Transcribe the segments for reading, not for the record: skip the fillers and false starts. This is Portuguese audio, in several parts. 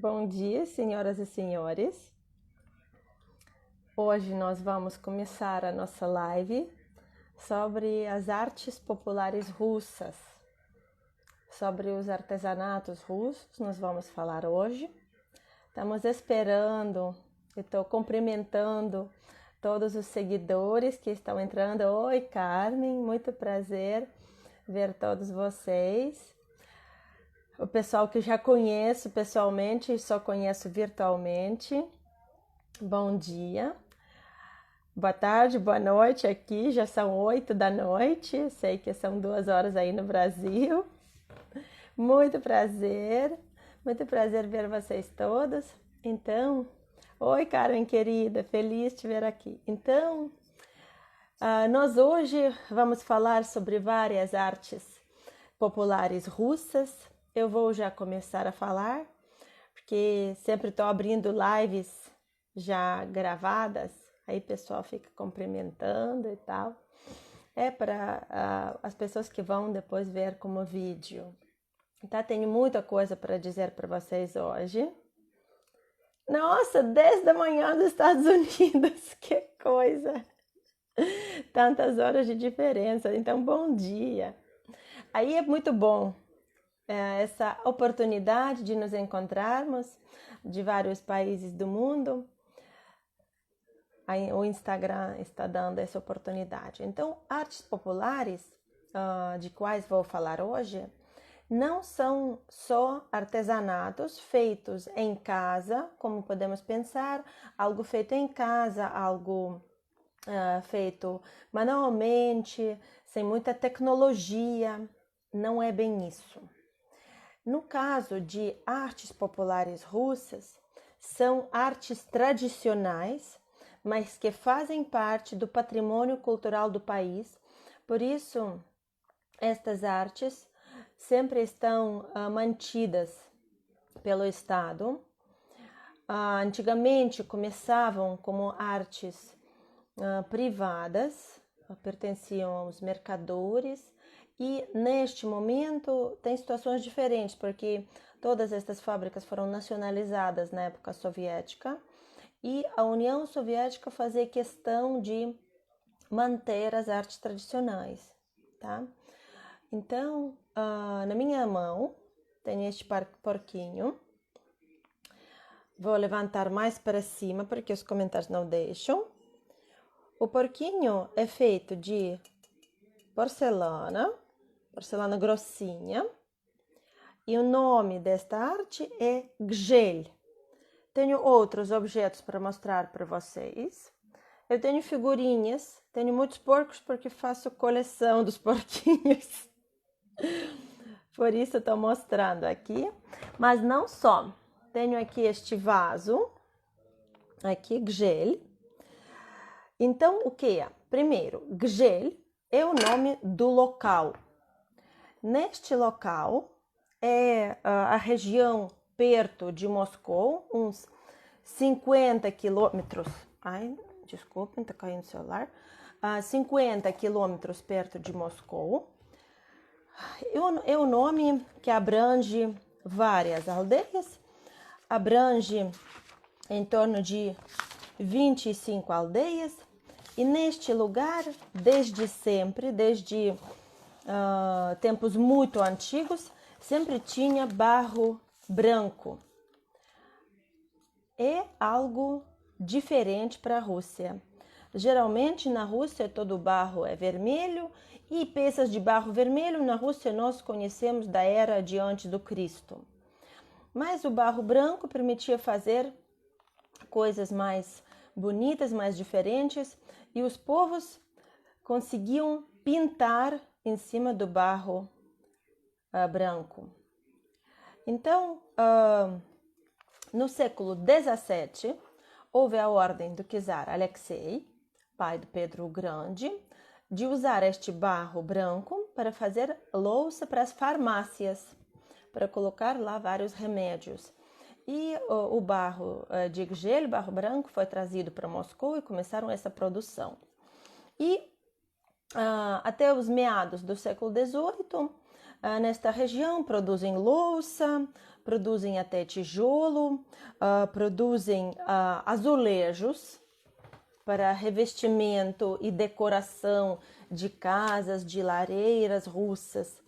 Bom dia, senhoras e senhores. Hoje nós vamos começar a nossa live sobre as artes populares russas, sobre os artesanatos russos. Nós vamos falar hoje. Estamos esperando, estou cumprimentando todos os seguidores que estão entrando. Oi, Carmen, muito prazer ver todos vocês. O pessoal que já conheço pessoalmente e só conheço virtualmente. Bom dia, boa tarde, boa noite aqui, já são 8 da noite, sei que são 2 horas aí no Brasil. Muito prazer ver vocês todos. Então, oi Carmen querida, feliz de te ver aqui. Então, nós hoje vamos falar sobre várias artes populares russas. Eu vou já começar a falar, porque sempre estou abrindo lives já gravadas, aí o pessoal fica cumprimentando e tal. É para as pessoas que vão depois ver como vídeo. Tá? Tenho muita coisa para dizer para vocês hoje. Nossa, 10 da manhã dos Estados Unidos, que coisa! Tantas horas de diferença, então bom dia! Aí é muito bom essa oportunidade de nos encontrarmos de vários países do mundo. Aí, o Instagram está dando essa oportunidade. Então, artes populares, de quais vou falar hoje, não são só artesanatos feitos em casa, como podemos pensar, algo feito em casa, algo feito manualmente, sem muita tecnologia. Não é bem isso. No caso de artes populares russas, são artes tradicionais, mas que fazem parte do patrimônio cultural do país. Por isso, estas artes sempre estão mantidas pelo Estado. Antigamente começavam como artes privadas, pertenciam aos mercadores. E neste momento tem situações diferentes, porque todas estas fábricas foram nacionalizadas na época soviética e a União Soviética fazia questão de manter as artes tradicionais, tá? Então, na minha mão tem este porquinho. Vou levantar mais para cima porque os comentários não deixam. O porquinho é feito de porcelana grossinha, e o nome desta arte é gel. Tenho outros objetos para mostrar para vocês. Eu tenho figurinhas, tenho muitos porcos porque faço coleção dos porquinhos. Por isso estou mostrando aqui, mas não só. Tenho aqui este vaso, aqui gel. Então, o que é? Primeiro, gel é o nome do local. Neste local é a região perto de Moscou, uns 50 quilômetros. Ai, desculpem, tá caindo o celular. 50 quilômetros perto de Moscou. É um nome que abrange várias aldeias, abrange em torno de 25 aldeias. E neste lugar, desde sempre, desde tempos muito antigos, sempre tinha barro branco. É algo diferente para a Rússia. Geralmente na Rússia todo o barro é vermelho e peças de barro vermelho na Rússia nós conhecemos da era de antes do Cristo. Mas o barro branco permitia fazer coisas mais bonitas, mais diferentes, e os povos conseguiam pintar em cima do barro branco. Então, no século XVII, houve a ordem do czar Alexei, pai de Pedro o Grande, de usar este barro branco para fazer louça para as farmácias, para colocar lá vários remédios. E o barro de gel, barro branco, foi trazido para Moscou e começaram essa produção. E até os meados do século XVIII, nesta região produzem louça, produzem até tijolo, produzem azulejos para revestimento e decoração de casas, de lareiras russas.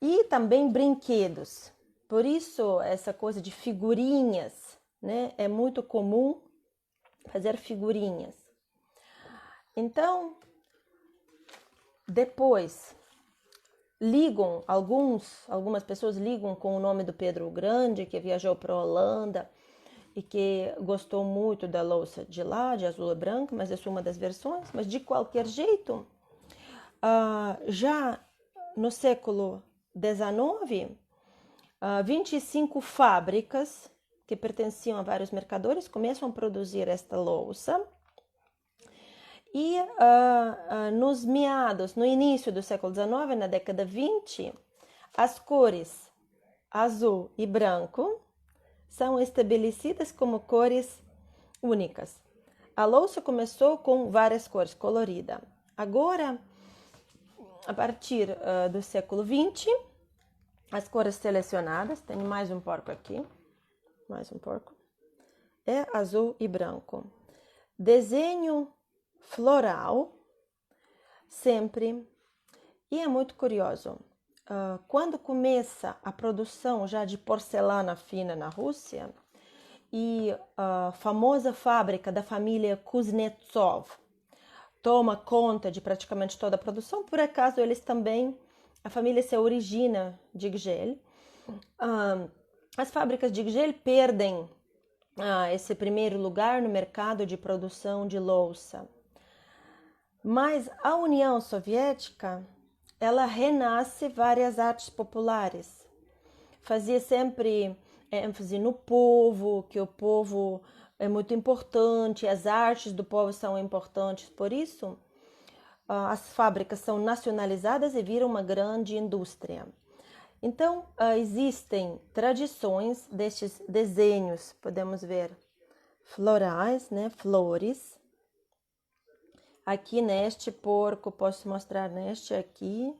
E também brinquedos. Por isso, essa coisa de figurinhas, né? É muito comum fazer figurinhas. Então, depois, algumas pessoas ligam com o nome do Pedro o Grande, que viajou para a Holanda e que gostou muito da louça de lá, de azul e branco, mas essa é uma das versões. Mas, de qualquer jeito, já no século XIX, 25 fábricas que pertenciam a vários mercadores começam a produzir esta louça. E no início do século XIX, na década 20, as cores azul e branco são estabelecidas como cores únicas. A louça começou com várias cores, colorida. Agora, a partir do século 20, as cores selecionadas, tem mais um porco aqui, é azul e branco. Desenho floral, sempre. E é muito curioso, quando começa a produção já de porcelana fina na Rússia, e a famosa fábrica da família Kuznetsov toma conta de praticamente toda a produção, por acaso a família se origina de Gzhel. As fábricas de Gzhel perdem esse primeiro lugar no mercado de produção de louça. Mas a União Soviética, ela renasce várias artes populares. Fazia sempre ênfase no povo, que o povo é muito importante, as artes do povo são importantes. Por isso, as fábricas são nacionalizadas e viram uma grande indústria. Então, existem tradições destes desenhos, podemos ver florais, né, flores. Aqui neste porco, posso mostrar neste aqui.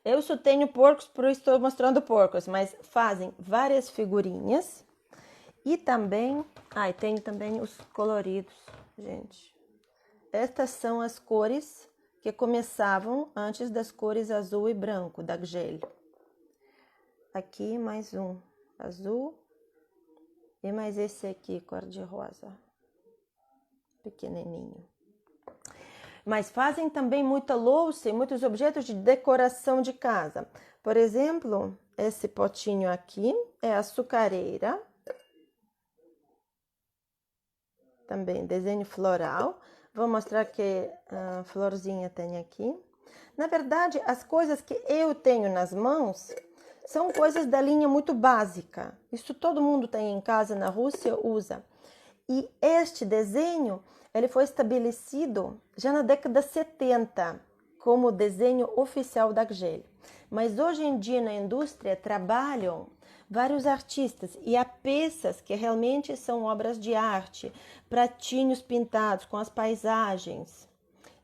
Eu só tenho porcos, por isso estou mostrando porcos, mas fazem várias figurinhas. E também, tem também os coloridos, gente. Estas são as cores que começavam antes das cores azul e branco da Gzhel. Aqui mais um azul e mais esse aqui, cor de rosa, pequenininho. Mas fazem também muita louça e muitos objetos de decoração de casa. Por exemplo, esse potinho aqui é açucareira. Também desenho floral. Vou mostrar que florzinha tem aqui. Na verdade, as coisas que eu tenho nas mãos são coisas da linha muito básica. Isso todo mundo tem em casa, na Rússia usa. E este desenho, ele foi estabelecido já na década 70 como desenho oficial da Gzhel. Mas hoje em dia na indústria trabalham vários artistas e há peças que realmente são obras de arte, pratinhos pintados com as paisagens.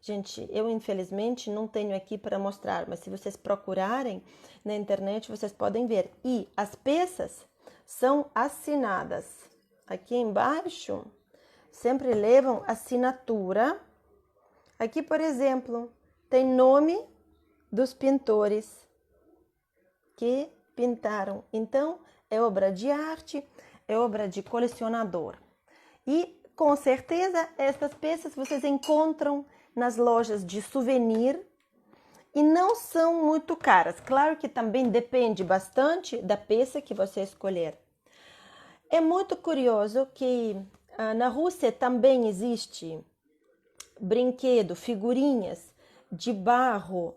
Gente, eu infelizmente não tenho aqui para mostrar, mas se vocês procurarem na internet, vocês podem ver. E as peças são assinadas. Aqui embaixo sempre levam assinatura. Aqui, por exemplo, tem nome dos pintores que pintaram. Então, é obra de arte, é obra de colecionador. E, com certeza, estas peças vocês encontram nas lojas de souvenir e não são muito caras. Claro que também depende bastante da peça que você escolher. É muito curioso que na Rússia também existe brinquedo, figurinhas de barro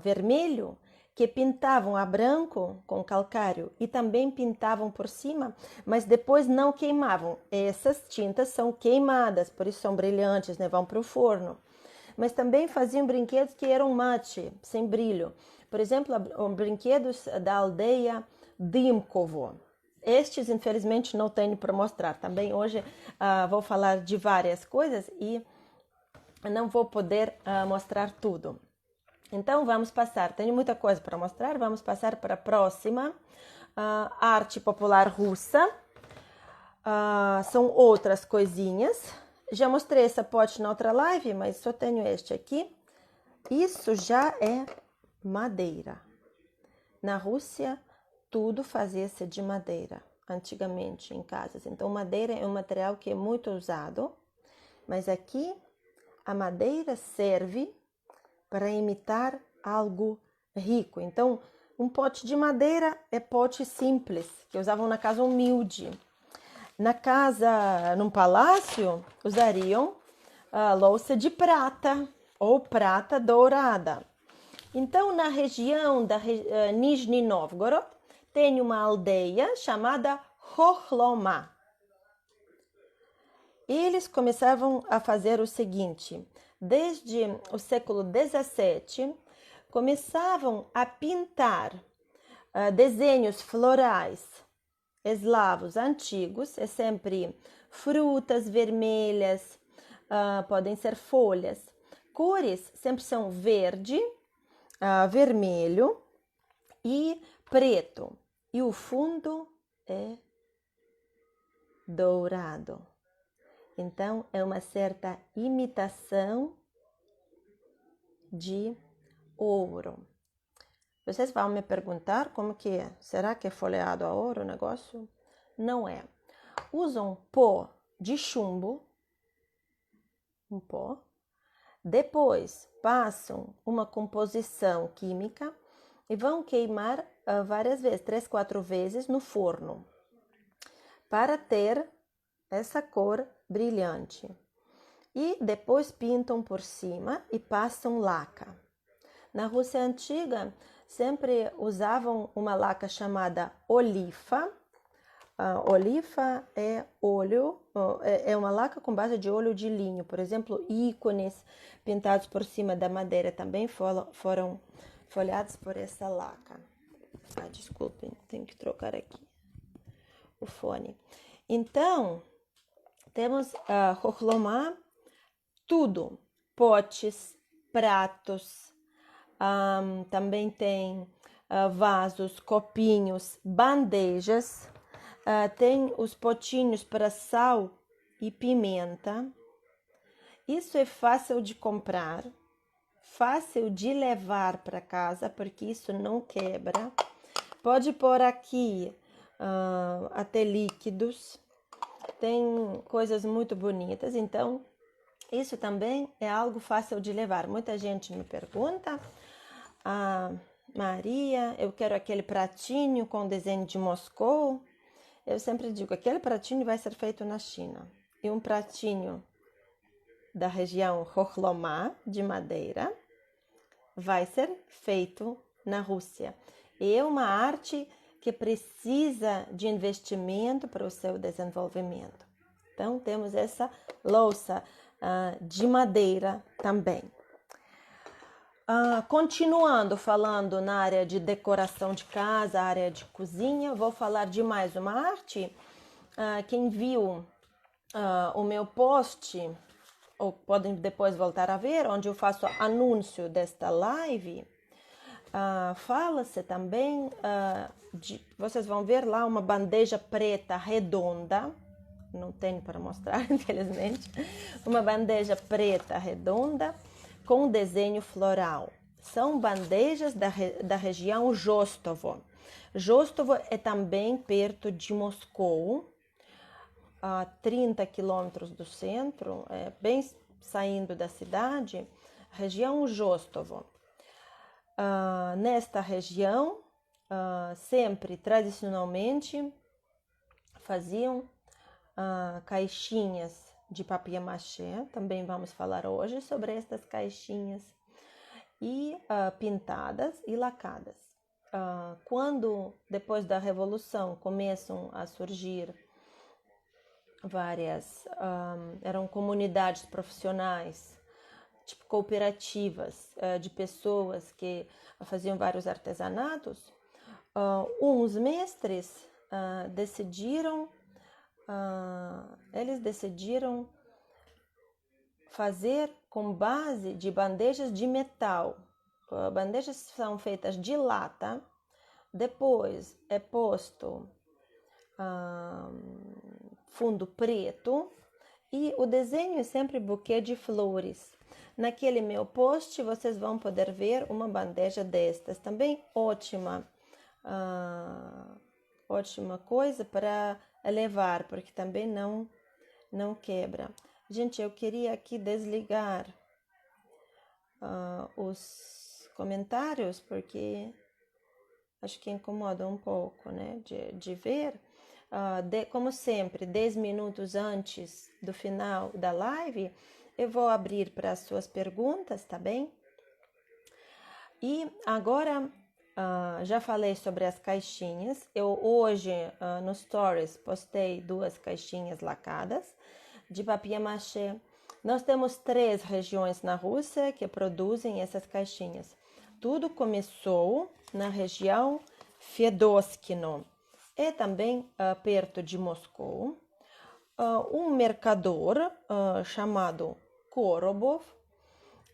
vermelho que pintavam a branco com calcário e também pintavam por cima, mas depois não queimavam. Essas tintas são queimadas, por isso são brilhantes, né? Vão para o forno. Mas também faziam brinquedos que eram mate, sem brilho. Por exemplo, brinquedos da aldeia Dymkovo. Estes, infelizmente, não tenho para mostrar. Também hoje vou falar de várias coisas e não vou poder mostrar tudo. Então, vamos passar. Tenho muita coisa para mostrar. Vamos passar para a próxima. arte popular russa. São outras coisinhas. Já mostrei essa pote na outra live, mas só tenho este aqui. Isso já é madeira. Na Rússia, tudo fazia-se de madeira, antigamente, em casas. Então, madeira é um material que é muito usado, mas aqui a madeira serve para imitar algo rico. Então, um pote de madeira é pote simples, que usavam na casa humilde. Na casa, num palácio, usariam louça de prata ou prata dourada. Então, na região da Nizhny Novgorod, tem uma aldeia chamada Khokhloma. Eles começavam a fazer o seguinte: desde o século XVII, começavam a pintar desenhos florais eslavos antigos, é sempre frutas vermelhas, podem ser folhas. Cores sempre são verde, vermelho e preto. E o fundo é dourado. Então, é uma certa imitação de ouro. Vocês vão me perguntar como que é. Será que é folheado a ouro o negócio? Não é. Usam pó de chumbo, um pó. Depois passam uma composição química e vão queimar várias vezes, 3, 4 vezes no forno, para ter essa cor brilhante. E depois pintam por cima e passam laca. Na Rússia antiga, sempre usavam uma laca chamada olifa. Olifa é óleo, é uma laca com base de óleo de linho. Por exemplo, ícones pintados por cima da madeira também foram folheados por essa laca. Desculpem, tenho que trocar aqui o fone. Então, temos Khokhloma, tudo, potes, pratos, também tem vasos, copinhos, bandejas, tem os potinhos para sal e pimenta. Isso é fácil de comprar, fácil de levar para casa, porque isso não quebra. Pode pôr aqui até líquidos, tem coisas muito bonitas, então isso também é algo fácil de levar. Muita gente me pergunta: Maria, eu quero aquele pratinho com desenho de Moscou. Eu sempre digo, aquele pratinho vai ser feito na China. E um pratinho da região Khokhloma, de madeira, vai ser feito na Rússia. E é uma arte que precisa de investimento para o seu desenvolvimento. Então, temos essa louça de madeira também. Continuando falando na área de decoração de casa, área de cozinha, vou falar de mais uma arte. Quem viu o meu post, ou podem depois voltar a ver, onde eu faço anúncio desta live, fala-se também, vocês vão ver lá uma bandeja preta redonda, não tenho para mostrar, infelizmente, uma bandeja preta redonda com desenho floral. São bandejas da região Rostovo. Rostovo é também perto de Moscou, a 30 quilômetros do centro, bem saindo da cidade, região Rostovo. Nesta região, sempre, tradicionalmente, faziam caixinhas de papier-mâché, também vamos falar hoje sobre estas caixinhas, e pintadas e lacadas. Quando, depois da Revolução, começam a surgir várias, eram comunidades profissionais, tipo cooperativas de pessoas que faziam vários artesanatos, uns mestres decidiram fazer com base de bandejas de metal. Bandejas são feitas de lata, Depois é posto fundo preto e o desenho é sempre buquê de flores. Naquele meu post vocês vão poder ver uma bandeja destas, também ótima, ótima coisa para levar, porque também não quebra. Gente, eu queria aqui desligar os comentários, porque acho que incomoda um pouco, né, de ver. Como sempre, 10 minutos antes do final da live, eu vou abrir para as suas perguntas, tá bem? E agora, já falei sobre as caixinhas. Eu hoje, no Stories, postei 2 caixinhas lacadas de papier-mâché. Nós temos 3 regiões na Rússia que produzem essas caixinhas. Tudo começou na região Fedoskino e também perto de Moscou. Um mercador chamado Korobov.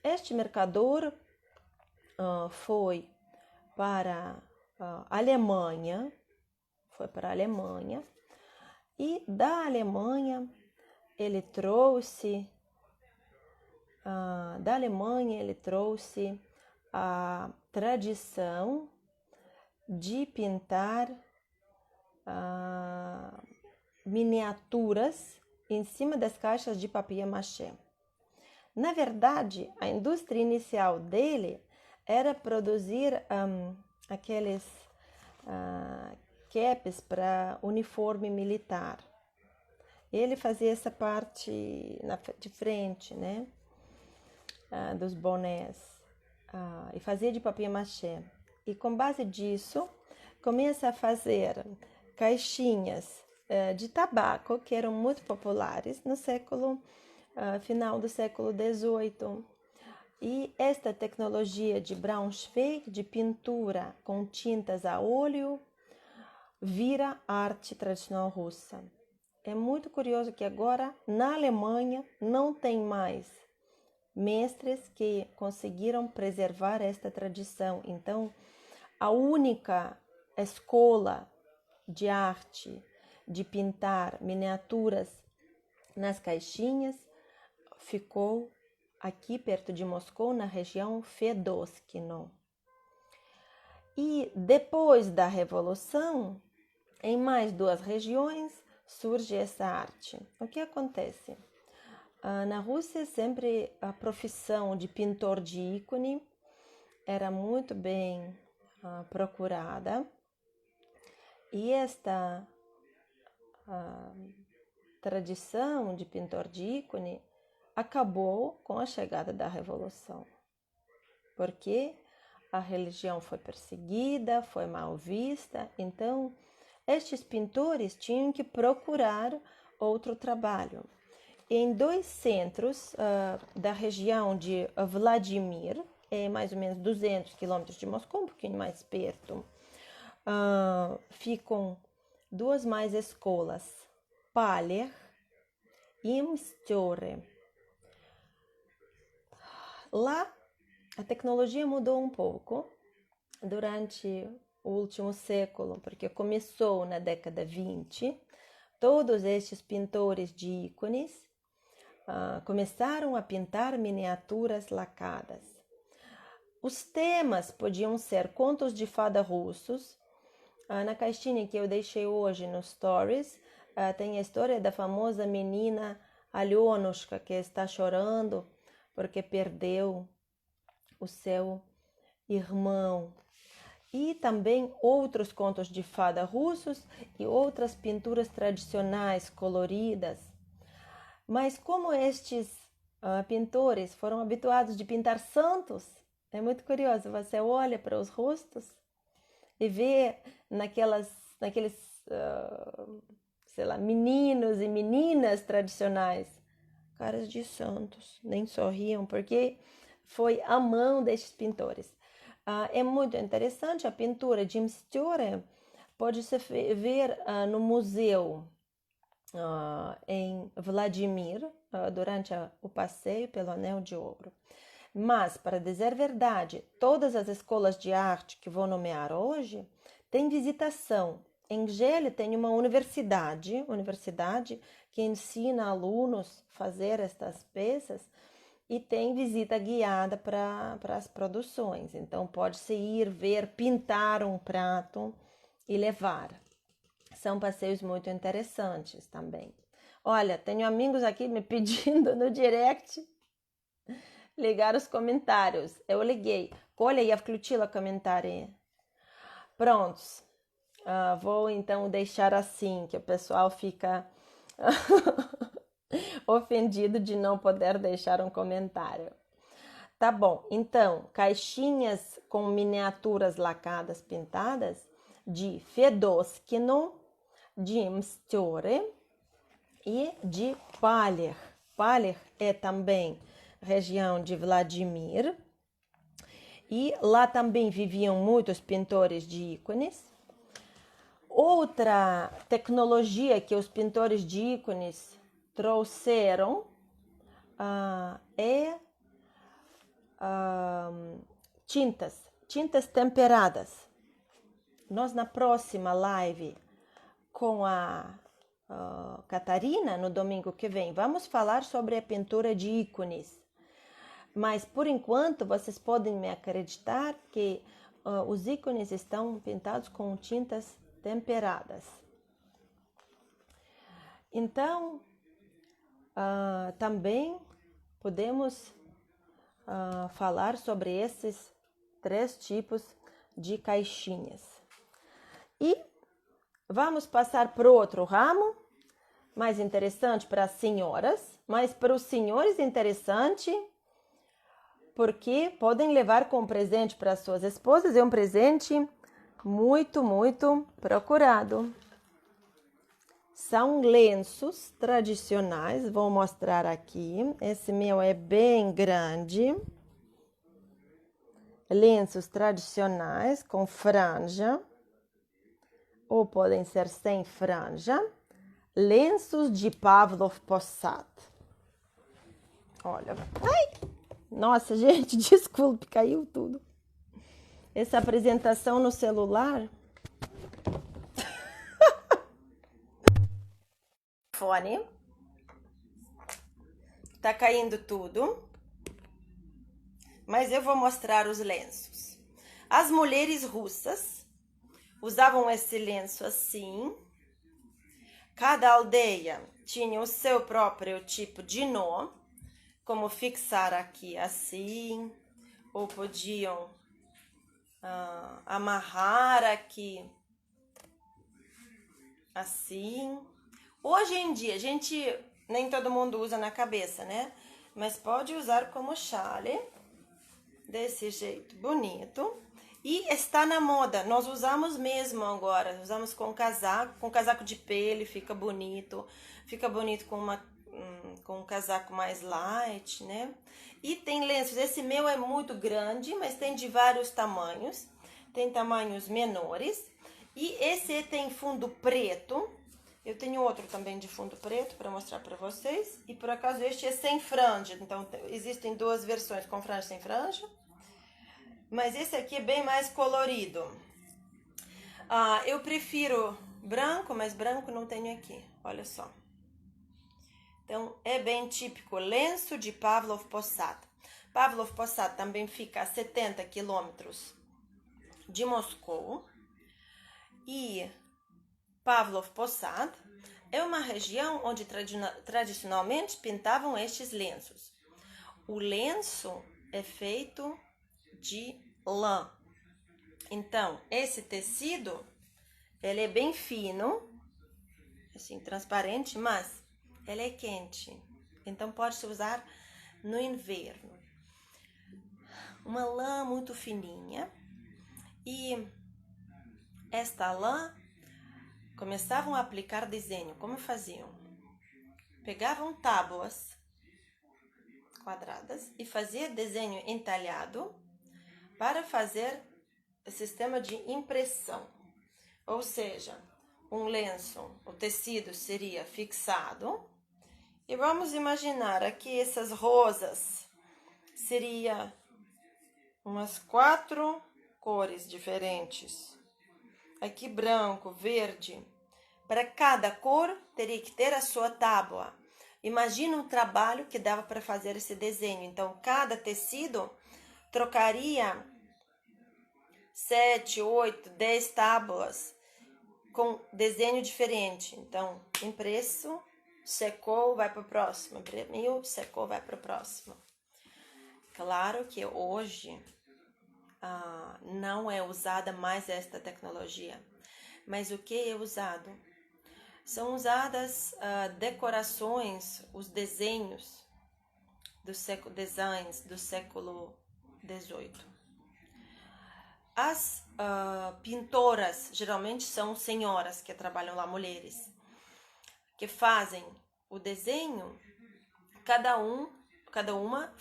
Este mercador foi para a Alemanha, e da Alemanha ele trouxe a tradição de pintar miniaturas em cima das caixas de papier-mâché. Na verdade, a indústria inicial dele era produzir aqueles caps para uniforme militar. Ele fazia essa parte de frente, né, dos bonés, e fazia de papier-mâché. E com base disso, começa a fazer caixinhas de tabaco, que eram muito populares no final do século XVIII. E esta tecnologia de Braunschweig, de pintura com tintas a óleo, vira arte tradicional russa. É muito curioso que agora, na Alemanha, não tem mais mestres que conseguiram preservar esta tradição. Então, a única escola de arte de pintar miniaturas nas caixinhas ficou aqui perto de Moscou, na região Fedoskino. E depois da Revolução, em mais 2 regiões, surge essa arte. O que acontece? Na Rússia, sempre a profissão de pintor de ícone era muito bem procurada. E esta tradição de pintor de ícone acabou com a chegada da Revolução, porque a religião foi perseguida, foi mal vista, então estes pintores tinham que procurar outro trabalho. Em 2 centros da região de Vladimir, mais ou menos 200 quilômetros de Moscou, um pouquinho mais perto, ficam 2 mais escolas, Paler e Mstore. Lá, a tecnologia mudou um pouco durante o último século, porque começou na década 20. Todos estes pintores de ícones começaram a pintar miniaturas lacadas. Os temas podiam ser contos de fada russos. Na caixinha que eu deixei hoje no Stories, tem a história da famosa menina Alyonushka, que está chorando porque perdeu o seu irmão. E também outros contos de fada russos e outras pinturas tradicionais coloridas. Mas como estes pintores foram habituados de pintar santos, é muito curioso, você olha para os rostos e vê naqueles sei lá, meninos e meninas tradicionais, caras de santos, nem sorriam, porque foi a mão destes pintores. É muito interessante, a pintura de Mstore pode-se ver no museu em Vladimir, durante o passeio pelo Anel de Ouro. Mas, para dizer a verdade, todas as escolas de arte que vou nomear hoje Tem visitação. Em Geli tem uma universidade que ensina alunos a fazer estas peças e tem visita guiada para as produções. Então pode-se ir ver, pintar um prato e levar. São passeios muito interessantes também. Olha, tenho amigos aqui me pedindo no direct ligar os comentários. Eu liguei. Коля, я включила коментарі. Prontos. Vou então deixar assim, que o pessoal fica ofendido de não poder deixar um comentário. Tá bom, então, caixinhas com miniaturas lacadas pintadas de Fedoskino, de Mstore e de Paler. Paler é também região de Vladimir. E lá também viviam muitos pintores de ícones. Outra tecnologia que os pintores de ícones trouxeram é tintas temperadas. Nós na próxima live com a Catarina, no domingo que vem, vamos falar sobre a pintura de ícones. Mas por enquanto vocês podem me acreditar que os ícones estão pintados com tintas temperadas. Então, também podemos falar sobre esses 3 tipos de caixinhas. E vamos passar para o outro ramo, mais interessante para as senhoras, mas para os senhores interessante, porque podem levar como presente para suas esposas, é um presente muito, muito procurado. São lenços tradicionais, vou mostrar aqui. Esse meu é bem grande. Lenços tradicionais com franja, ou podem ser sem franja. Lenços de Pavlov Posad. Olha, ai! Nossa, gente, desculpe, caiu tudo. Essa apresentação no celular. Fone. Tá caindo tudo. Mas eu vou mostrar os lenços. As mulheres russas usavam esse lenço assim. Cada aldeia tinha o seu próprio tipo de nó, como fixar aqui assim, ou podiam amarrar aqui assim. Hoje em dia, nem todo mundo usa na cabeça, né? Mas pode usar como chale, desse jeito bonito. E está na moda, nós usamos mesmo agora, usamos com casaco de pele, fica bonito com um casaco mais light, né? E tem lenços, esse meu é muito grande, mas tem de vários tamanhos, tem tamanhos menores. E esse tem fundo preto, eu tenho outro também de fundo preto para mostrar para vocês. E por acaso este é sem franja, então existem 2 versões, com franja e sem franja. Mas esse aqui é bem mais colorido. Eu prefiro branco, mas branco não tenho aqui, olha só. Então, é bem típico, lenço de Pavlov Posad. Pavlov Posad também fica a 70 quilômetros de Moscou. E Pavlov Posad é uma região onde tradicionalmente pintavam estes lenços. O lenço é feito de lã. Então, esse tecido, ele é bem fino, assim, transparente, mas ele é quente. Então, pode-se usar no inverno. Uma lã muito fininha. E esta lã começavam a aplicar desenho. Como faziam? Pegavam tábuas quadradas e fazia desenho entalhado para fazer o sistema de impressão. Ou seja, um lenço, o tecido seria fixado. E vamos imaginar aqui essas rosas. Seria umas 4 cores diferentes. aqui branco, verde. Para cada cor, teria que ter a sua tábua. Imagina um trabalho que dava para fazer esse desenho. Então, cada tecido trocaria 7, 8, 10 tábuas com desenho diferente. Então, impresso, secou, vai para o próximo. Imprimiu, secou, vai para o próximo. Claro que hoje não é usada mais esta tecnologia. Mas o que é usado? São usadas decorações, os desenhos designs do século XVIII. As pintoras, geralmente são senhoras que trabalham lá, mulheres, que fazem o desenho, cada uma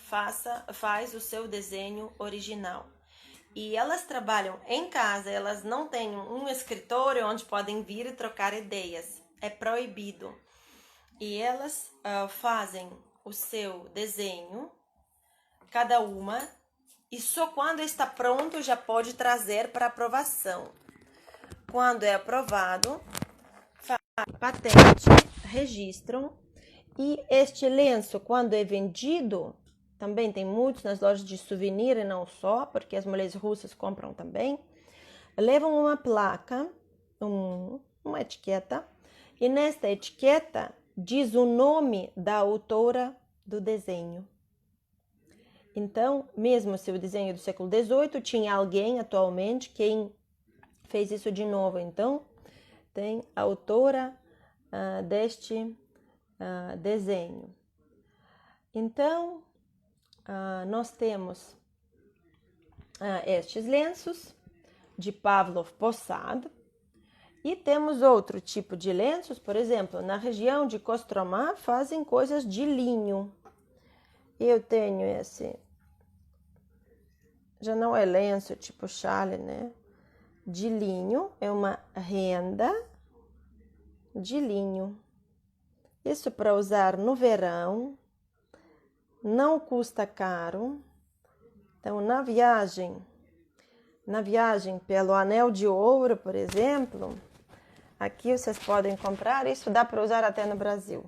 faz o seu desenho original. E elas trabalham em casa, elas não têm um escritório onde podem vir e trocar ideias. É proibido. E elas fazem o seu desenho, cada uma, e só quando está pronto já pode trazer para aprovação. Quando é aprovado, fazem patente, registram, e este lenço, quando é vendido, também tem muitos nas lojas de souvenir e não só, porque as mulheres russas compram também, levam uma placa, uma etiqueta, e nesta etiqueta diz o nome da autora do desenho. Então, mesmo se o desenho é do século XVIII, tinha alguém atualmente quem fez isso de novo. Então, tem a autora deste desenho. Então, nós temos estes lenços de Pavlov Posad, e temos outro tipo de lenços, por exemplo, na região de Kostromá fazem coisas de linho. Eu tenho esse, já não é lenço tipo chale, né? De linho, é uma renda de linho. Isso para usar no verão, não custa caro. Então, na viagem pelo Anel de Ouro, por exemplo, aqui vocês podem comprar, isso dá para usar até no Brasil.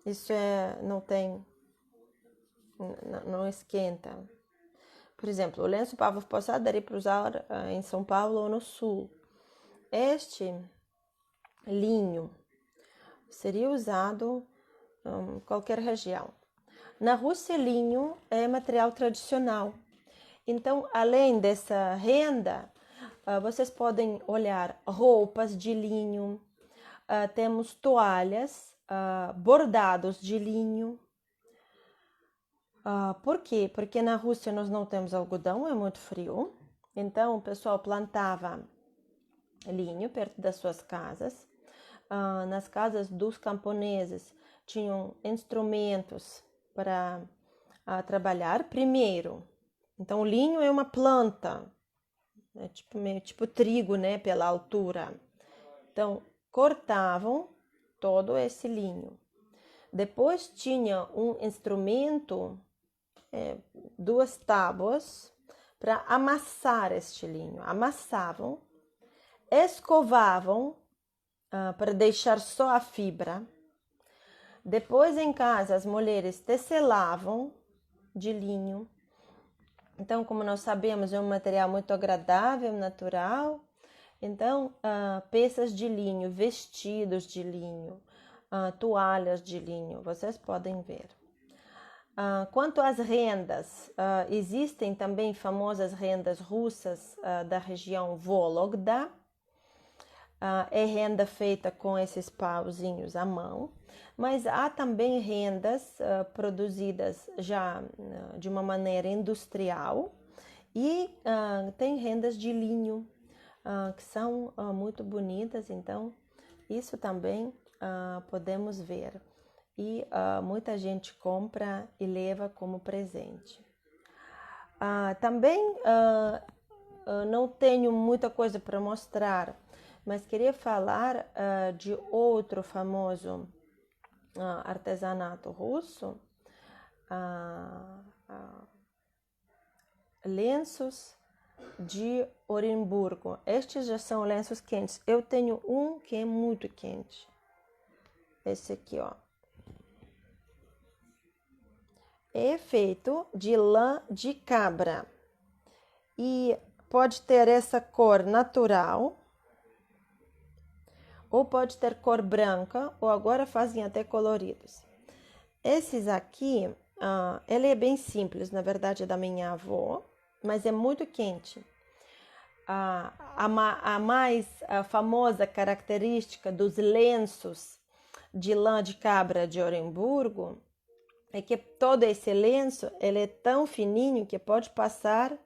Isso não esquenta. Por exemplo, o lenço Pavlov Posad daria para usar em São Paulo ou no Sul. Este linho seria usado em qualquer região. Na Rússia, linho é material tradicional. Então, além dessa renda, vocês podem olhar roupas de linho, temos toalhas, bordados de linho. Por quê? Porque na Rússia nós não temos algodão, é muito frio. Então, o pessoal plantava linho perto das suas casas. Nas casas dos camponeses tinham instrumentos para trabalhar. Primeiro, então o linho é uma planta, é meio tipo trigo, né, pela altura. Então cortavam todo esse linho. Depois tinha um instrumento, duas tábuas para amassar este linho. Amassavam, escovavam para deixar só a fibra. Depois em casa as mulheres tecelavam de linho. Então, como nós sabemos, é um material muito agradável, natural. Então, peças de linho, vestidos de linho, toalhas de linho, vocês podem ver. Quanto às rendas, existem também famosas rendas russas da região Vologda. É renda feita com esses pauzinhos à mão, mas há também rendas produzidas já de uma maneira industrial e tem rendas de linho que são muito bonitas, então isso também podemos ver e muita gente compra e leva como presente. Também não tenho muita coisa para mostrar, mas queria falar de outro famoso artesanato russo, lenços de Orenburgo. Estes já são lenços quentes. Eu tenho um que é muito quente. Esse aqui, ó. É feito de lã de cabra. E pode ter essa cor natural, ou pode ter cor branca, ou agora fazem até coloridos. Esses aqui, ele é bem simples, na verdade é da minha avó, mas é muito quente. A mais famosa característica dos lenços de lã de cabra de Orenburgo é que todo esse lenço ele é tão fininho que pode passar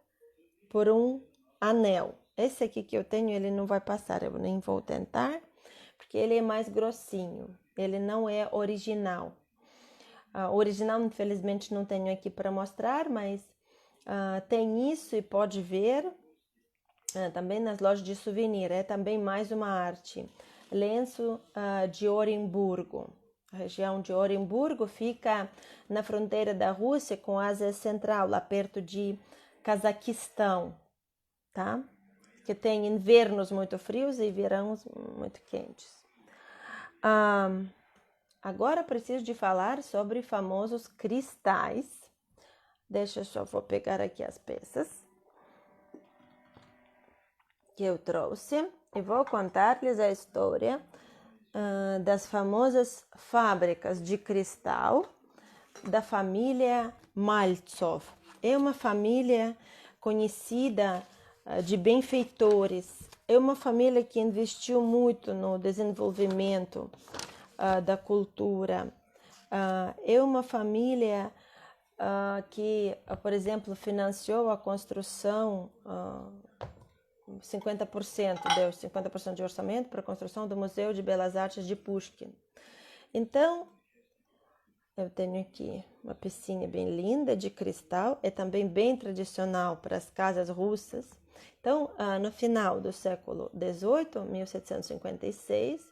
por um anel. Esse aqui que eu tenho, ele não vai passar, eu nem vou tentar, porque ele é mais grossinho, ele não é original. Original, infelizmente, não tenho aqui para mostrar, mas tem isso e pode ver também nas lojas de souvenir. É também mais uma arte. Lenço de Orenburgo. A região de Orenburgo fica na fronteira da Rússia com a Ásia Central, lá perto de Cazaquistão, tá? Que tem invernos muito frios e verões muito quentes. Agora preciso de falar sobre famosos cristais. Deixa eu só vou pegar aqui as peças que eu trouxe e vou contar-lhes a história das famosas fábricas de cristal da família Maltsov. É uma família conhecida de benfeitores. É uma família que investiu muito no desenvolvimento da cultura. É uma família que, por exemplo, financiou a construção, 50%, deu 50% de orçamento para a construção do Museu de Belas Artes de Pushkin. Então, eu tenho aqui uma pecinha bem linda de cristal, é também bem tradicional para as casas russas. Então, no final do século XVIII, 1756,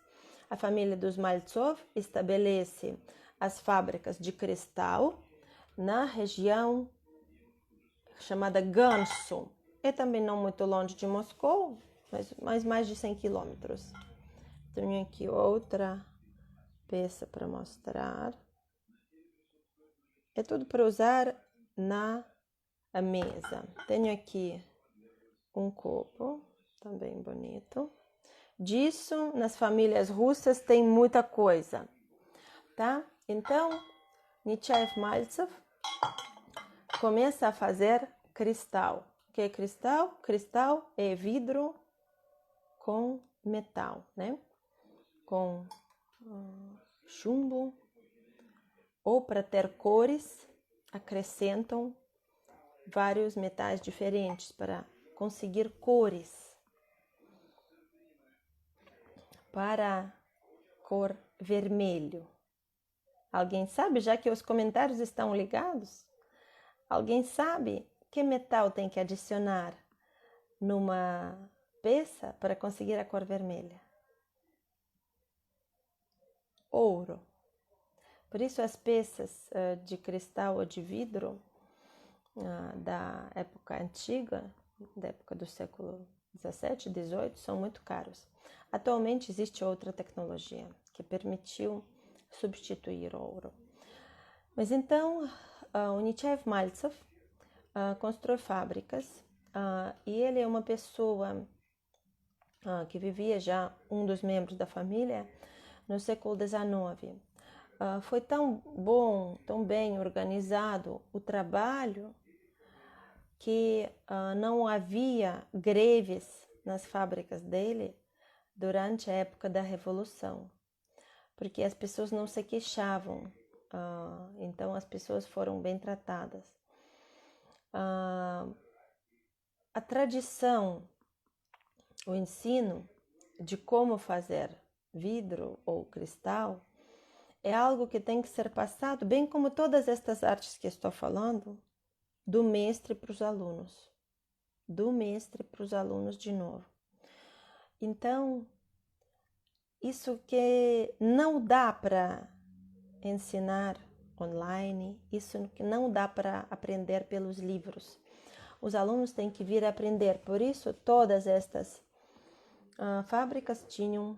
a família dos Maltsov estabelece as fábricas de cristal na região chamada Gansu. É também não muito longe de Moscou, mas mais de 100 quilômetros. Tenho aqui outra peça para mostrar. É tudo para usar na mesa. Tenho aqui um copo, também bonito. Disso, nas famílias russas tem muita coisa, tá? Então, Nechayev Maltsov começa a fazer cristal. O que é cristal? Cristal é vidro com metal, né? Com chumbo. Ou para ter cores, acrescentam vários metais diferentes para conseguir cores. Para cor vermelho. Alguém sabe, já que os comentários estão ligados? Alguém sabe que metal tem que adicionar numa peça para conseguir a cor vermelha? Ouro. Por isso as peças de cristal ou de vidro da época antiga, da época do século 17, 18, são muito caros. Atualmente existe outra tecnologia que permitiu substituir o ouro. Mas então, o Nechayev Maltsov constrói fábricas e ele é uma pessoa que vivia já, um dos membros da família, no século XIX. Foi tão bom, tão bem organizado o trabalho que não havia greves nas fábricas dele durante a época da Revolução, porque as pessoas não se queixavam, então as pessoas foram bem tratadas. A tradição, o ensino de como fazer vidro ou cristal é algo que tem que ser passado, bem como todas estas artes que estou falando, do mestre para os alunos. Do mestre para os alunos de novo. Então, isso que não dá para ensinar online, isso que não dá para aprender pelos livros. os alunos têm que vir aprender. Por isso, todas estas fábricas tinham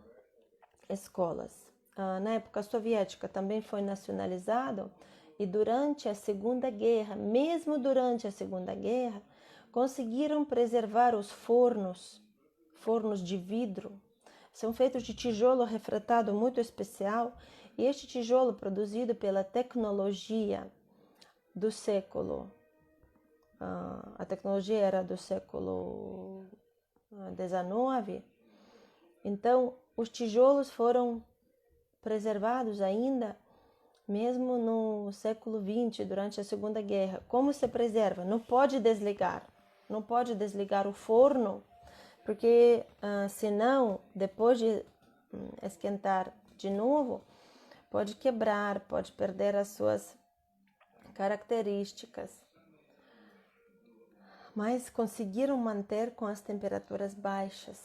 escolas. Na época soviética também foi nacionalizado, e durante a Segunda Guerra, mesmo durante a Segunda Guerra, conseguiram preservar os fornos de vidro. São feitos de tijolo refratado muito especial, e este tijolo, produzido pela tecnologia do século, a tecnologia era do século XIX, então os tijolos foram preservados ainda, mesmo no século XX, durante a Segunda Guerra. Como se preserva? Não pode desligar o forno, porque senão, depois de esquentar de novo, pode quebrar, pode perder as suas características. Mas conseguiram manter com as temperaturas baixas.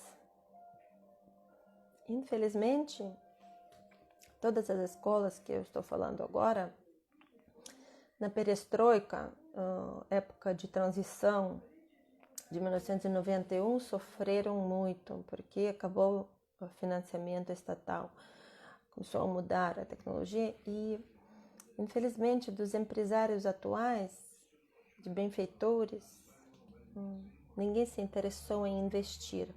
Infelizmente, todas as escolas que eu estou falando agora, na perestroika, época de transição de 1991, sofreram muito, porque acabou o financiamento estatal, começou a mudar a tecnologia e, infelizmente, dos empresários atuais, de benfeitores, ninguém se interessou em investir.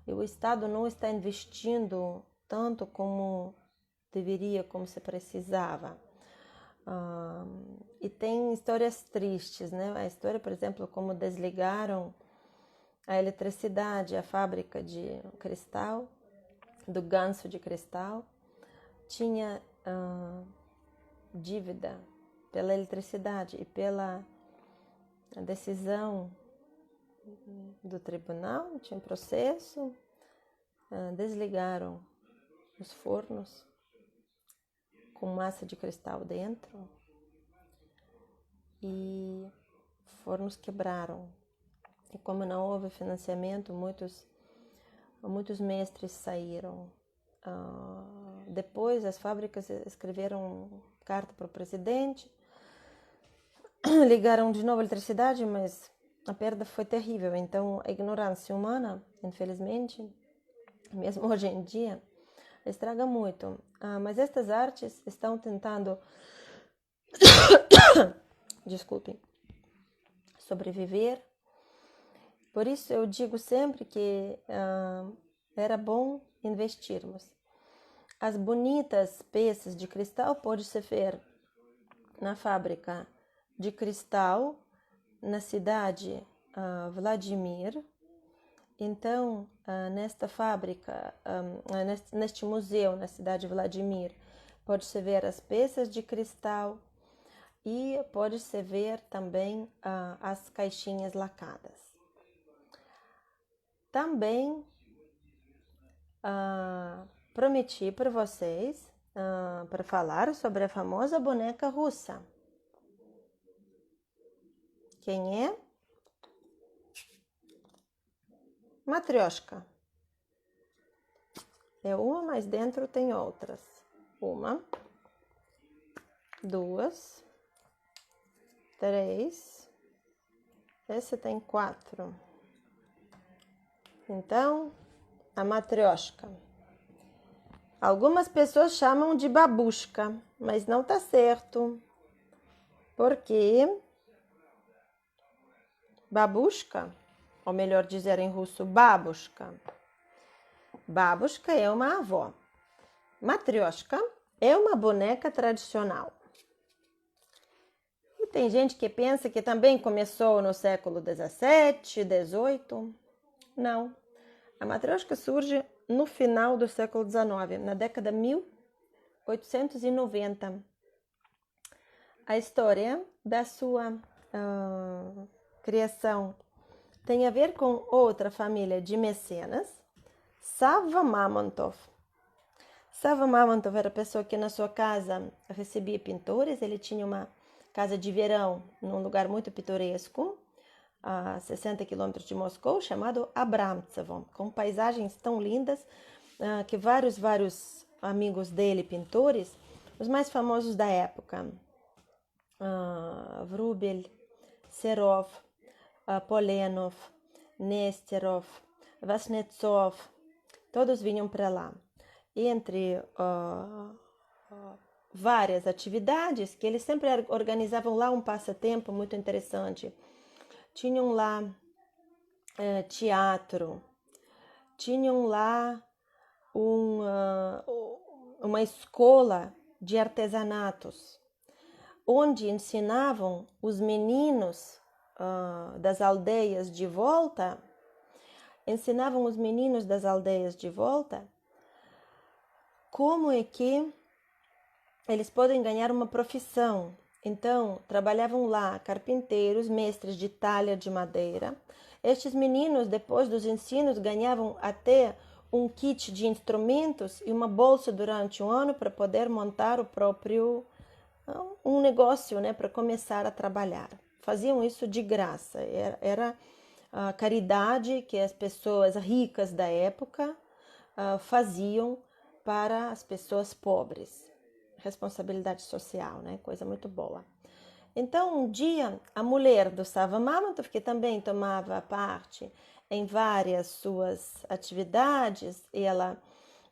E o Estado não está investindo tanto como deveria, como se precisava. E tem histórias tristes, né? A história, por exemplo, como desligaram a eletricidade, a fábrica de cristal, do Ganso de Cristal, tinha dívida pela eletricidade e pela decisão do tribunal, tinha um processo, desligaram os fornos com massa de cristal dentro e fornos quebraram. E como não houve financiamento, muitos mestres saíram. Depois as fábricas escreveram carta para o presidente, ligaram de novo a eletricidade, mas a perda foi terrível. Então a ignorância humana, infelizmente, mesmo hoje em dia, estraga muito. Mas estas artes estão tentando desculpem, sobreviver. Por isso eu digo sempre que era bom investirmos. As bonitas peças de cristal pode se ver na fábrica de cristal na cidade Vladimir. Então, nesta fábrica, neste museu na cidade de Vladimir, pode-se ver as peças de cristal e pode-se ver também as caixinhas lacadas. Também prometi para vocês para falar sobre a famosa boneca russa. Quem é? Matrioshka. É uma, mas dentro tem outras. Uma, duas, três. Esse tem 4. Então, a matrioshka. Algumas pessoas chamam de babushka, mas não tá certo. Porque babushka, ou melhor dizer em russo, babushka. Babushka é uma avó. Matrioshka é uma boneca tradicional. E tem gente que pensa que também começou no século 17, 18. Não. A matrioshka surge no final do século 19, na década 1890. A história da sua criação tem a ver com outra família de mecenas, Sava Mamontov. Sava Mamontov era a pessoa que na sua casa recebia pintores. Ele tinha uma casa de verão num lugar muito pitoresco, a 60 quilômetros de Moscou, chamado Abramtsevo, com paisagens tão lindas que vários amigos dele, pintores, os mais famosos da época, Vrubel, Serov, Polenov, Nesterov, Vasnetsov, todos vinham para lá. Entre várias atividades, que eles sempre organizavam lá um passatempo muito interessante. Tinham lá teatro, tinham lá uma escola de artesanatos, onde ensinavam os meninos das aldeias de volta, como é que eles podem ganhar uma profissão. Então, trabalhavam lá carpinteiros, mestres de talha de madeira. Estes meninos, depois dos ensinos, ganhavam até um kit de instrumentos e uma bolsa durante um ano para poder montar o próprio um negócio, né, para começar a trabalhar. Faziam isso de graça. Era a caridade que as pessoas ricas da época faziam para as pessoas pobres. Responsabilidade social, né? Coisa muito boa. Então, um dia, a mulher do Sava Mamontov, que também tomava parte em várias suas atividades, e ela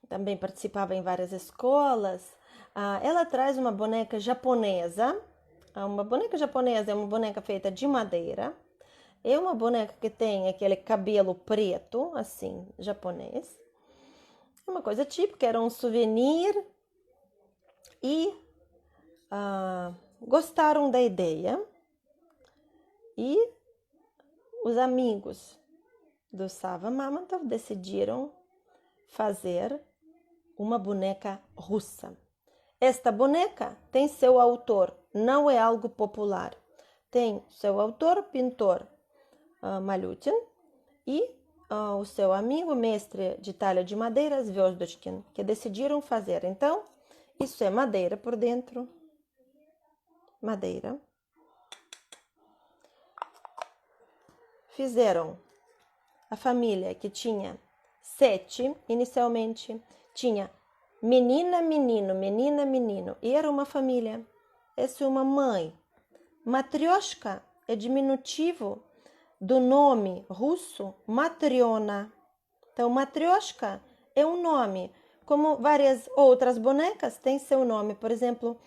também participava em várias escolas, ela traz uma boneca japonesa. Uma boneca japonesa é uma boneca feita de madeira. É uma boneca que tem aquele cabelo preto, assim, japonês. É uma coisa típica, era um souvenir. E gostaram da ideia. E os amigos do Sava Mamontov decidiram fazer uma boneca russa. Esta boneca tem seu autor, não é algo popular. Tem seu autor, pintor Malutin, e o seu amigo, mestre de talha de madeira, Zvezdochkin, que decidiram fazer. Então, isso é madeira por dentro, madeira. Fizeram a família, que tinha 7, inicialmente, tinha menina, menino, menina, menino, e era uma família. Essa é uma mãe. Matryoshka é diminutivo do nome russo Matriona. Então, Matryoshka é um nome, como várias outras bonecas têm seu nome. Por exemplo,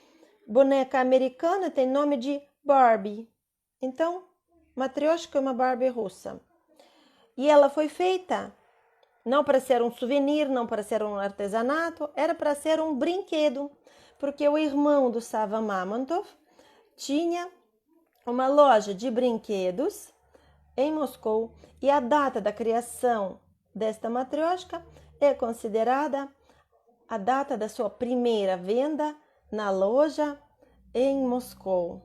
boneca americana tem nome de Barbie. Então, Matryoshka é uma Barbie russa. E ela foi feita não para ser um souvenir, não para ser um artesanato, era para ser um brinquedo, porque o irmão do Sava Mamontov tinha uma loja de brinquedos em Moscou, e a data da criação desta matrioshka é considerada a data da sua primeira venda na loja em Moscou.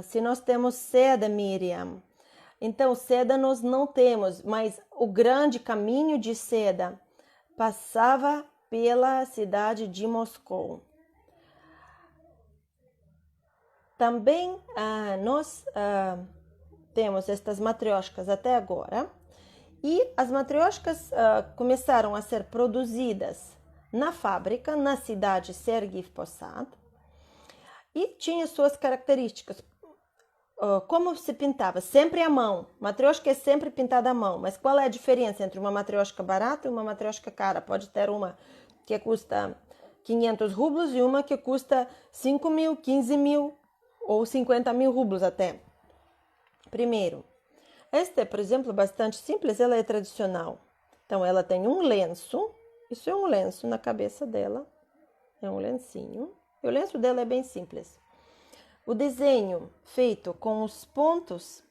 Se nós temos seda, Miriam, então seda nós não temos, mas o grande caminho de seda passava pela cidade de Moscou. Também nós temos estas matrioshkas até agora, e as matrioshkas começaram a ser produzidas na fábrica, na cidade Sergiy Posad, e tinha suas características. Como se pintava? Sempre à mão. Matrioshka é sempre pintada à mão. Mas qual é a diferença entre uma matrioshka barata e uma matrioshka cara? Pode ter uma que custa 500 rublos e uma que custa 5 mil, 15 mil ou 50 mil rublos até. Primeiro, esta é, por exemplo, bastante simples, ela é tradicional. Então, ela tem um lenço. Isso é um lenço na cabeça dela. É um lencinho. E o lenço dela é bem simples. O desenho feito com os pontos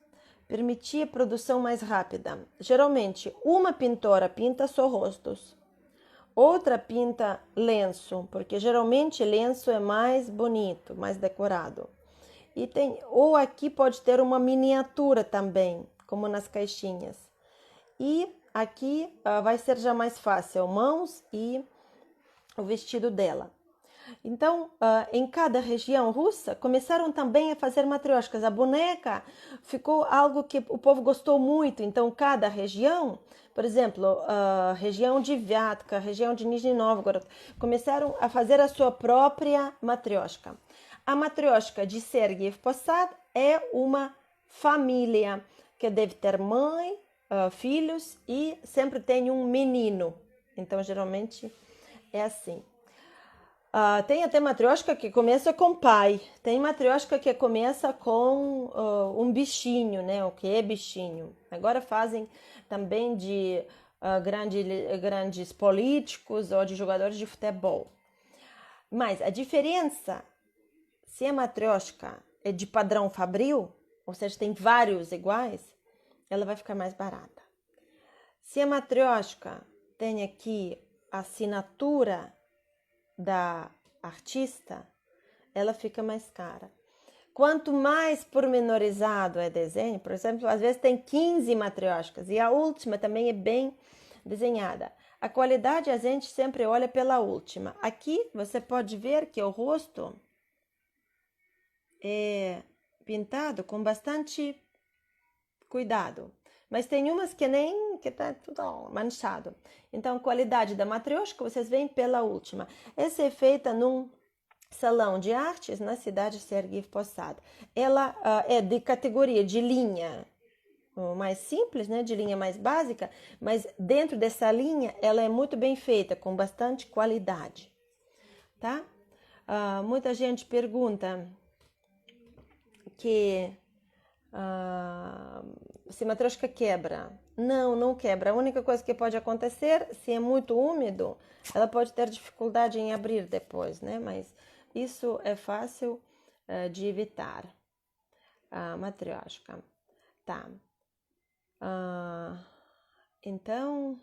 permitia produção mais rápida. Geralmente, uma pintora pinta só rostos, outra pinta lenço, porque geralmente lenço é mais bonito, mais decorado. E ou aqui pode ter uma miniatura também, como nas caixinhas. E aqui vai ser já mais fácil, mãos e o vestido dela. Então, em cada região russa, começaram também a fazer matrioshkas. A boneca ficou algo que o povo gostou muito. Então, cada região, por exemplo, a região de Vyatka, a região de Nizhny Novgorod, começaram a fazer a sua própria matrioshka. A matrioshka de Sergiy Posad é uma família que deve ter mãe, filhos e sempre tem um menino. Então, geralmente é assim. Tem até matrioshka que começa com pai. Tem matrioshka que começa com um bichinho, né? O que é bichinho. Agora fazem também de grandes políticos ou de jogadores de futebol. Mas a diferença, se a matrioshka é de padrão Fabril, ou seja, tem vários iguais, ela vai ficar mais barata. Se a matrioshka tem aqui a assinatura da artista, ela fica mais cara. Quanto mais pormenorizado é desenho, por exemplo, às vezes tem 15 matrioshkas e a última também é bem desenhada. A qualidade a gente sempre olha pela última. Aqui você pode ver que o rosto é pintado com bastante cuidado. Mas tem umas que tá tudo manchado. Então, a qualidade da matrioshka vocês veem pela última. Essa é feita num salão de artes na cidade de Sergiv Posad. Ela é de categoria de linha mais simples, né, de linha mais básica, mas dentro dessa linha ela é muito bem feita, com bastante qualidade, tá? Muita gente pergunta que se matrioshka quebra. Não, não quebra. A única coisa que pode acontecer, se é muito úmido, ela pode ter dificuldade em abrir depois, né? Mas isso é fácil de evitar. A matrioshka. Tá. Então,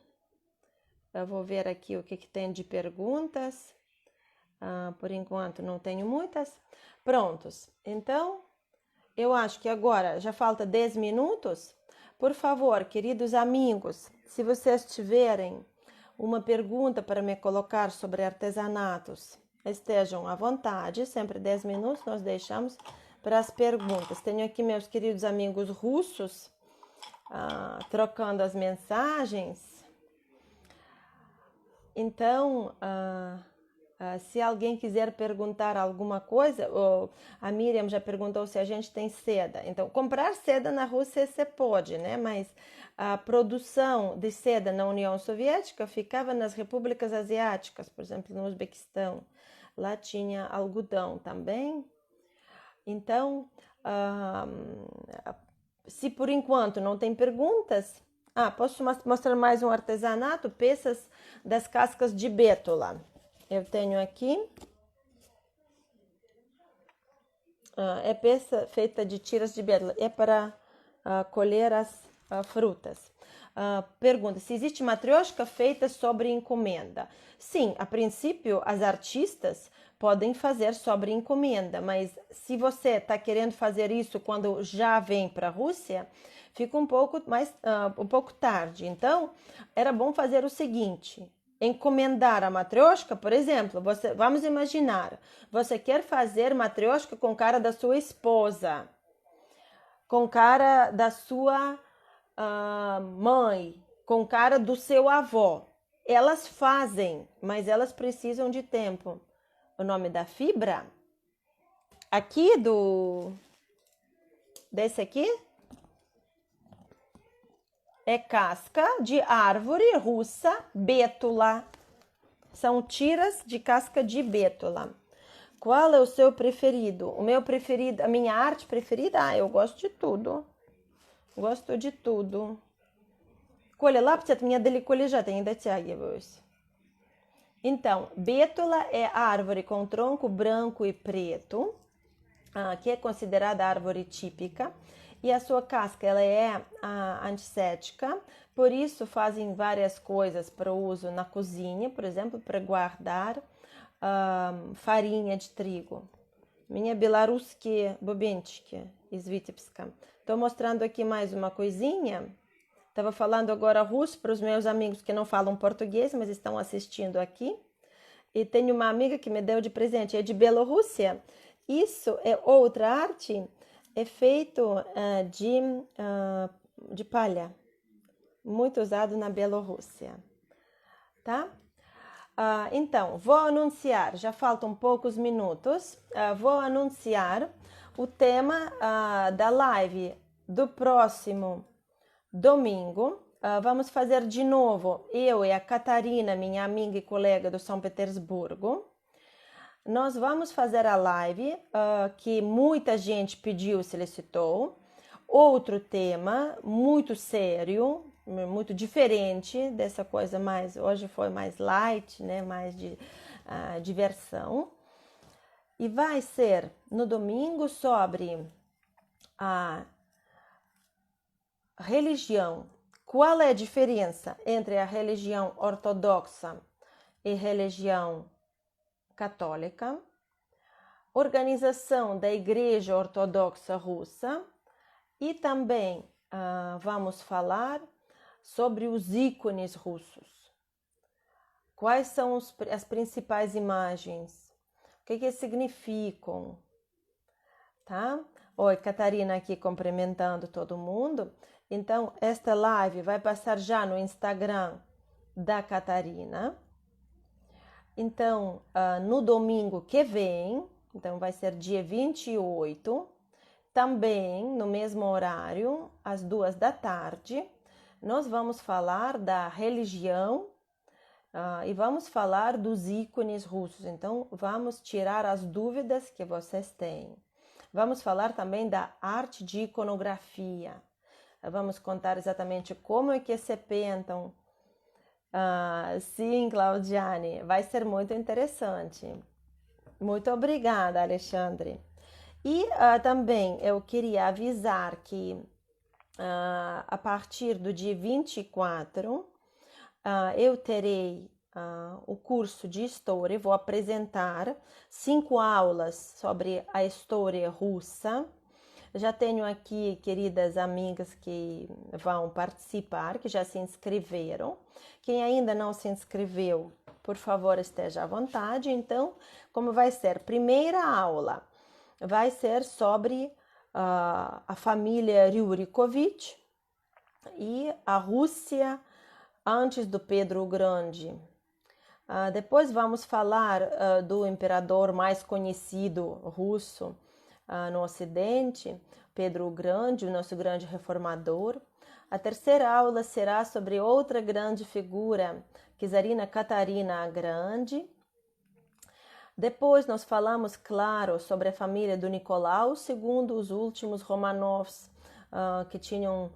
eu vou ver aqui o que tem de perguntas. Por enquanto, não tenho muitas. Prontos. Então, eu acho que agora já falta 10 minutos. Por favor, queridos amigos, se vocês tiverem uma pergunta para me colocar sobre artesanatos, estejam à vontade. Sempre 10 minutos nós deixamos para as perguntas. Tenho aqui meus queridos amigos russos trocando as mensagens. Então, se alguém quiser perguntar alguma coisa, a Miriam já perguntou se a gente tem seda. Então, comprar seda na Rússia você pode, né? Mas a produção de seda na União Soviética ficava nas repúblicas asiáticas, por exemplo, no Uzbequistão. Lá tinha algodão também. Então, se por enquanto não tem perguntas, posso mostrar mais um artesanato, peças das cascas de bétula. Eu tenho aqui, é peça feita de tiras de bétula, é para colher as frutas. Pergunta, se existe matrioshka feita sobre encomenda? Sim, a princípio as artistas podem fazer sobre encomenda, mas se você está querendo fazer isso quando já vem para a Rússia, fica um pouco tarde. Então, era bom fazer o seguinte: encomendar a matrioshka, por exemplo, vamos imaginar, você quer fazer matrioshka com cara da sua esposa, com cara da sua mãe, com cara do seu avô. Elas fazem, mas elas precisam de tempo. O nome da fibra aqui desse aqui é casca de árvore russa bétula. São tiras de casca de bétula. Qual é o seu preferido? O meu preferido, a minha arte preferida? Eu gosto de tudo. Gosto de tudo. Коля, лапти от меня далеко лежат, я не дотягиваюсь. Então, bétula é a árvore com tronco branco e preto, que é considerada árvore típica, e a sua casca ela é antisséptica, por isso fazem várias coisas para uso na cozinha, por exemplo, para guardar farinha de trigo. Minha белорусские бубенчики из Vitebska. Estou mostrando aqui mais uma coisinha. Estava falando agora russo para os meus amigos que não falam português, mas estão assistindo aqui. E tenho uma amiga que me deu de presente, é de Bielorrússia. Isso é outra arte, é feito de palha, muito usado na Bielorrússia, tá? Então, vou anunciar, já faltam poucos minutos, vou anunciar o tema da live do próximo domingo, vamos fazer de novo, eu e a Catarina, minha amiga e colega do São Petersburgo. Nós vamos fazer a live que muita gente pediu, solicitou. Outro tema muito sério, muito diferente dessa coisa mais, hoje foi mais light, né, mais de diversão. E vai ser no domingo sobre a religião. Qual é a diferença entre a religião ortodoxa e religião católica? Organização da Igreja Ortodoxa Russa. E também vamos falar sobre os ícones russos. Quais são as principais imagens? O que significam? Tá? Oi, Catarina aqui cumprimentando todo mundo. Então, esta live vai passar já no Instagram da Catarina. Então, no domingo que vem, então vai ser dia 28, também no mesmo horário, às 2 da tarde, nós vamos falar da religião e vamos falar dos ícones russos. Então, vamos tirar as dúvidas que vocês têm. Vamos falar também da arte de iconografia. Vamos contar exatamente como é que se pintam. Sim, Claudiane, vai ser muito interessante. Muito obrigada, Alexandre. E também eu queria avisar que a partir do dia 24 eu terei o curso de História. Vou apresentar 5 aulas sobre a história russa. Já tenho aqui queridas amigas que vão participar, que já se inscreveram. Quem ainda não se inscreveu, por favor, esteja à vontade. Então, como vai ser? Primeira aula vai ser sobre a família Rurikovich e a Rússia antes do Pedro o Grande. Depois vamos falar do imperador mais conhecido russo no Ocidente, Pedro o Grande, o nosso grande reformador. A terceira aula será sobre outra grande figura, Czarina Catarina a Grande. Depois nós falamos, claro, sobre a família do Nicolau II, os últimos Romanovs, que tinham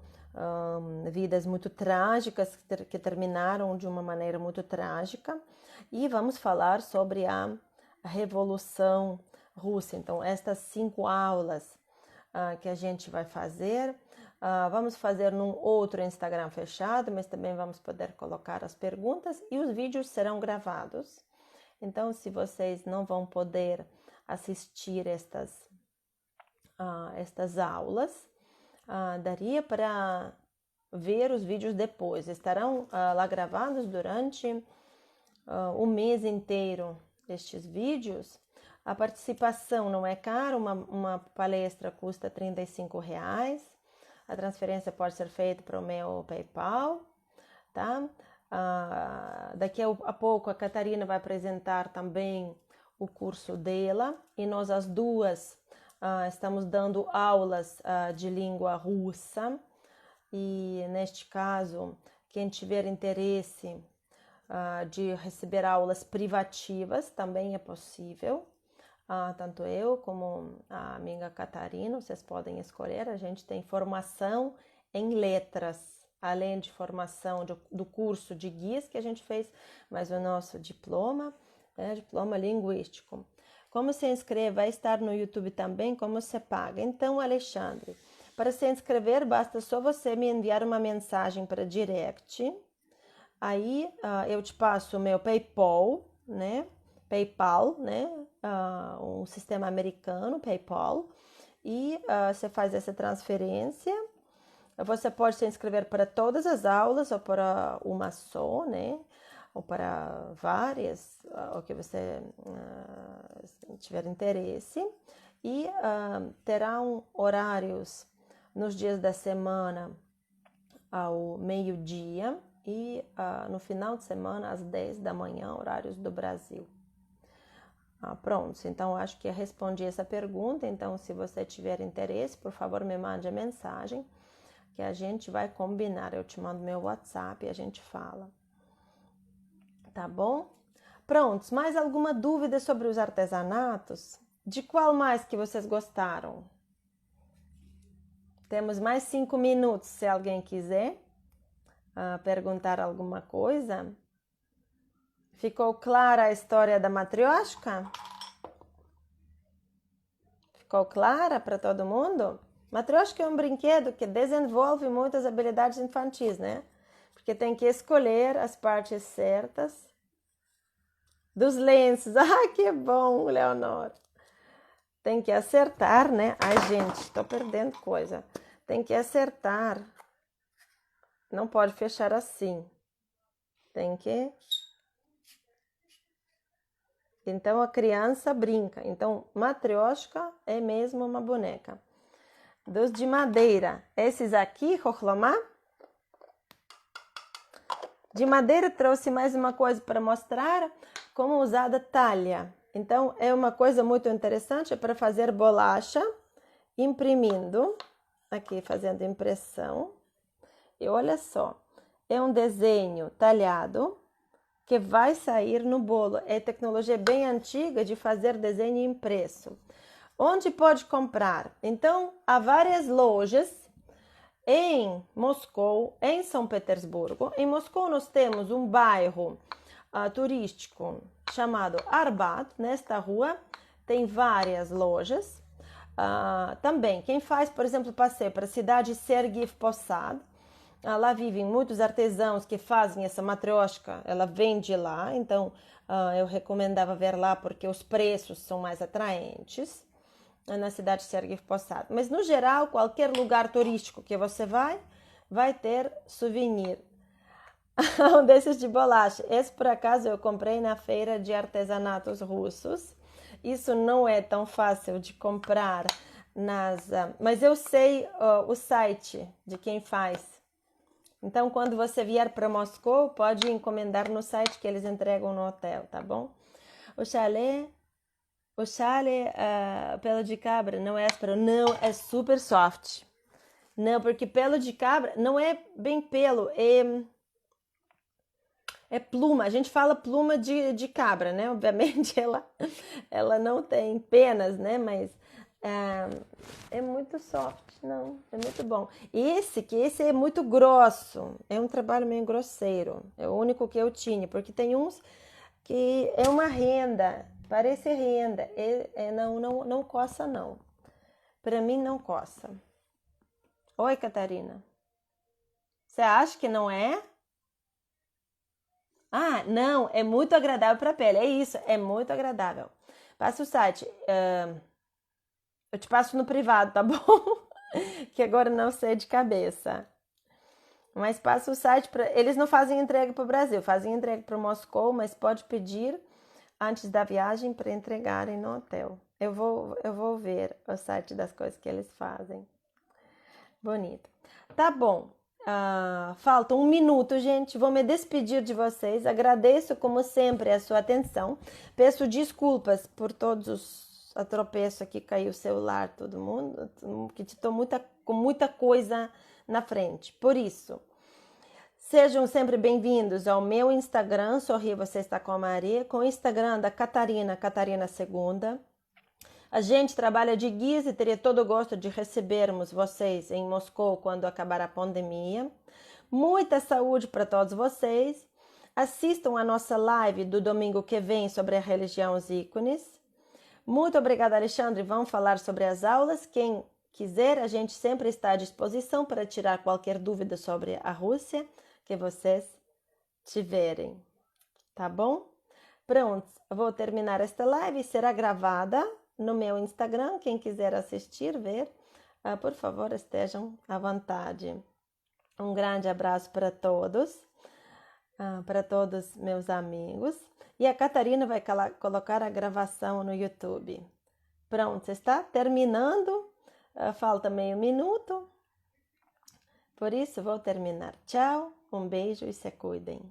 vidas muito trágicas, que terminaram de uma maneira muito trágica. E vamos falar sobre a Revolução Russa. Então, estas 5 aulas que a gente vai fazer, vamos fazer num outro Instagram fechado, mas também vamos poder colocar as perguntas e os vídeos serão gravados. Então, se vocês não vão poder assistir estas aulas, daria para ver os vídeos depois. Estarão lá gravados durante o mês inteiro estes vídeos. A participação não é cara, uma palestra custa R$35. A transferência pode ser feita para o meu PayPal, tá? Daqui a pouco a Catarina vai apresentar também o curso dela e nós as duas estamos dando aulas de língua russa e neste caso quem tiver interesse de receber aulas privativas também é possível, tanto eu como a amiga Catarina, vocês podem escolher. A gente tem formação em letras, além de formação do curso de guias que a gente fez, mas o nosso diploma, diploma linguístico. Como se inscrever? Vai estar no YouTube também, como se paga. Então, Alexandre, para se inscrever, basta só você me enviar uma mensagem para direct. Aí, eu te passo o meu PayPal, né? PayPal, né? Um sistema americano, PayPal. E você faz essa transferência. Você pode se inscrever para todas as aulas ou para uma só, né? Ou para várias, o que você tiver interesse. E terão horários nos dias da semana ao meio-dia e no final de semana às 10 da manhã, horários do Brasil. Pronto, então acho que eu respondi essa pergunta. Então, se você tiver interesse, por favor, me mande a mensagem que a gente vai combinar. Eu te mando meu WhatsApp e a gente fala. Tá bom? Prontos, mais alguma dúvida sobre os artesanatos? De qual mais que vocês gostaram? Temos mais 5 minutos, se alguém quiser perguntar alguma coisa. Ficou clara a história da matrioshka? Ficou clara para todo mundo? Matrioshka é um brinquedo que desenvolve muitas habilidades infantis, né? Porque tem que escolher as partes certas dos lenços. Ah, que bom, Leonor! Tem que acertar, né? Ai, gente, tô perdendo coisa. Tem que acertar. Não pode fechar assim. Tem que... Então, a criança brinca. Então, matrioshka é mesmo uma boneca. Dos de madeira. Esses aqui, Rohlomá. De madeira, trouxe mais uma coisa para mostrar como usar a talha. Então, é uma coisa muito interessante para fazer bolacha, imprimindo. Aqui, fazendo impressão. E olha só, é um desenho talhado que vai sair no bolo. É tecnologia bem antiga de fazer desenho impresso. Onde pode comprar? Então, há várias lojas em Moscou, em São Petersburgo. Em Moscou nós temos um bairro turístico chamado Arbat. Nesta rua tem várias lojas. Também, quem faz, por exemplo, passeio para a cidade Sergiy Posad, lá vivem muitos artesãos que fazem essa matrioshka, ela vende lá, então eu recomendava ver lá porque os preços são mais atraentes na cidade de Sergiy Posad. Mas no geral, qualquer lugar turístico que você vai ter souvenir. Um desses de bolacha. Esse por acaso eu comprei na feira de artesanatos russos. Isso não é tão fácil de comprar mas eu sei o site de quem faz. Então, quando você vier para Moscou, pode encomendar no site que eles entregam no hotel, tá bom? O chalé, pelo de cabra, não é áspero, não, é super soft. Não, porque pelo de cabra não é bem pelo, é pluma. A gente fala pluma de cabra, né? Obviamente ela não tem penas, né? Mas é muito soft, não, é muito bom. Esse é muito grosso, é um trabalho meio grosseiro, é o único que eu tinha, porque tem uns que é uma renda, parece renda, não coça não, para mim não coça. Oi, Catarina, você acha que não é? Ah, não, é muito agradável para a pele, é isso, é muito agradável. Passa o site, eu te passo no privado, tá bom? Que agora não sei de cabeça. Mas passa o site para. Eles não fazem entrega para o Brasil, fazem entrega para Moscou, mas pode pedir antes da viagem para entregarem no hotel. Eu vou ver o site das coisas que eles fazem. Bonito. Tá bom. Falta 1 minuto, gente. Vou me despedir de vocês. Agradeço, como sempre, a sua atenção. Peço desculpas por todos os atropeços aqui, caiu o celular, todo mundo, que estou com muita coisa na frente. Por isso, sejam sempre bem-vindos ao meu Instagram, Sorri Você Está com a Maria, com o Instagram da Catarina Segunda. A gente trabalha de guias e teria todo o gosto de recebermos vocês em Moscou quando acabar a pandemia. Muita saúde para todos vocês. Assistam a nossa live do domingo que vem sobre a religião os ícones. Muito obrigada, Alexandre. Vamos falar sobre as aulas. Quem quiser, a gente sempre está à disposição para tirar qualquer dúvida sobre a Rússia que vocês tiverem. Tá bom? Pronto, eu vou terminar esta live. Será gravada no meu Instagram. Quem quiser assistir, ver, por favor, estejam à vontade. Um grande abraço para todos meus amigos. E a Catarina vai colocar a gravação no YouTube. Pronto, está terminando. Falta meio minuto. Por isso, vou terminar. Tchau, um beijo e se cuidem.